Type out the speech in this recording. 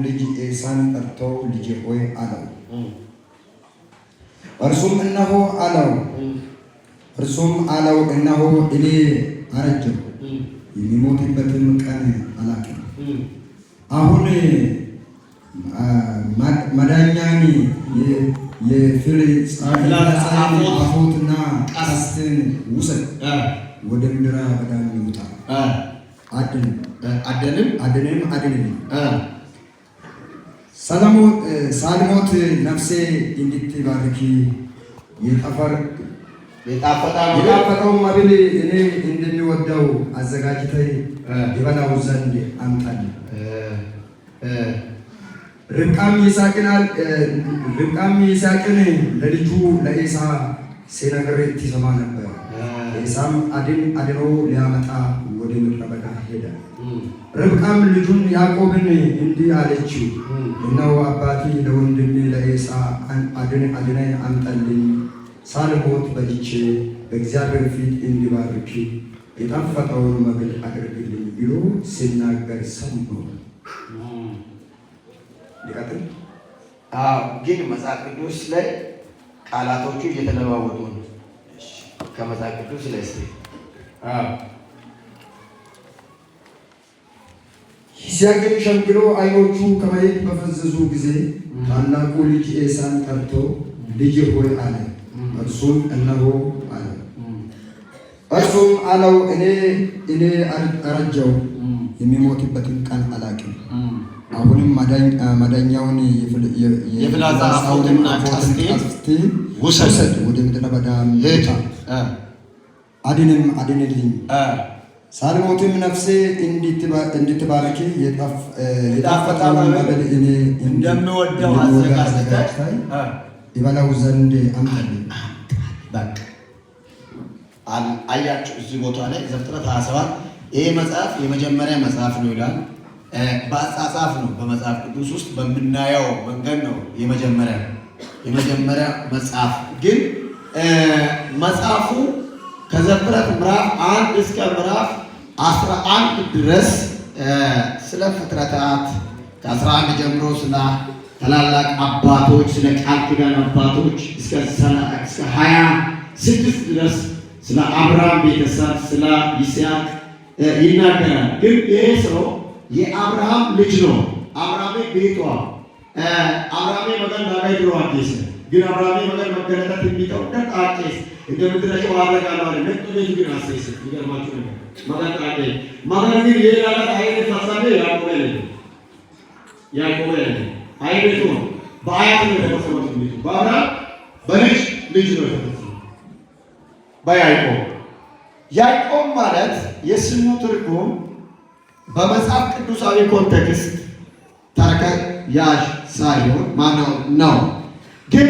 ልጅ ኤሳን ጠርቶ ልጄ ሆይ አለው። እርሱም እነሆ እነሆ እኔ አረጀሁ፣ የሚሞትበትም ቀን አላውቅም። አሁን መዳኛን የፍልስጤምን አፎትና ቀስትን ውሰድ፣ ወደ ምድረ በዳም ይውጣ፣ አድንም። ሳልሞት ነፍሴ እንድትባርክ የጣፈጠው መብል እኔ እንደሚወደው አዘጋጅተህ ይበላው ዘንድ አምጣልኝ። ርብቃም ይስሐቅን ለልጁ ለዔሳው ሲነግር ትሰማ ነበር። ኤሳም አድኖ ሊያመጣ ወደ ምድረ በዳ ሄደ። ርብቃም ልጁን ያዕቆብን እንዲህ አለችው፣ እነሆ አባቴ ለወንድሜ ለዔሳው አድነህ አምጣልኝ፣ ሳልሞት በልቼ በእግዚአብሔር ፊት እንዲባርክ የጣፈጠውን መብል አድርግልኝ ብሎ ሲናገር ሰማሁ። ሊቀጥል ግን መጽሐፍ ቅዱስ ላይ ቃላቶቹ እየተለዋወጡ ነው። ከመጽሐፍ ቅዱስ ላይ ይስሐቅም ሸምግሎ ዓይኖቹ ከማየት በፈዘዙ ጊዜ ታላቁ ልጅ ኤሳን ጠርቶ ልጄ ሆይ አለ። እርሱም እነሆ አለ። እርሱም አለው እኔ አረጀሁ፣ የሚሞትበትን ቀን አላውቅም። አሁንም መዳኛውን የፍላጻውንና ቀስቴን ውሰድ፣ ወደ ምድረ በዳ ሂድ፣ አድንልኝ። ሳልሞትም ነፍሴ እንድትባረክ የጣፈጠውን መብል እኔ እንደምወደው አዘጋጅተህ ይበላው ዘንድ አምጣልኝ። በቃ አያችሁ፣ እዚህ ቦታ ላይ ዘፍጥረት 27 ይሄ መጽሐፍ የመጀመሪያ መጽሐፍ ነው ይላል። በአጻጻፍ ነው በመጽሐፍ ቅዱስ ውስጥ በምናየው መንገድ ነው የመጀመሪያ መጽሐፍ። ግን መጽሐፉ ከዘፍጥረት ምዕራፍ 1 እስከ ምዕራፍ 11 ድረስ ስለ ፍጥረታት ከ11 ጀምሮ ስለ ታላላቅ አባቶች፣ ስለ ቃል ኪዳን አባቶች እስከ 26 ድረስ ስለ አብርሃም ቤተሰብ፣ ስለ ይስሐቅ ይናገራል። ግን ይሄ ሰው የአብርሃም ልጅ ነው። አብርሃም ቤቷ አብርሃም መገን ባጋይ ድሮ አዲስ ግን አብርሃም መገን መገለጣት የሚጠው ደቃቄስ እንደምድረው አረጋለሁ አለ። ነጥብ ቤት ግን አሰይስ ይገርማችሁ ነው። መገን ታቀ መገን ግን የላላ አይነ ተሳበ ያዕቆብ አይቤቱ በአያት ነው የተፈጸመው። ቤቱ በአብርሃም ልጅ ነው የተፈጸመው ያዕቆብ ማለት የስሙ ትርጉም በመጽሐፍ ቅዱሳዊ ኮንቴክስት ተረከ ያዥ ሳይሆን ማነው ነው። ግን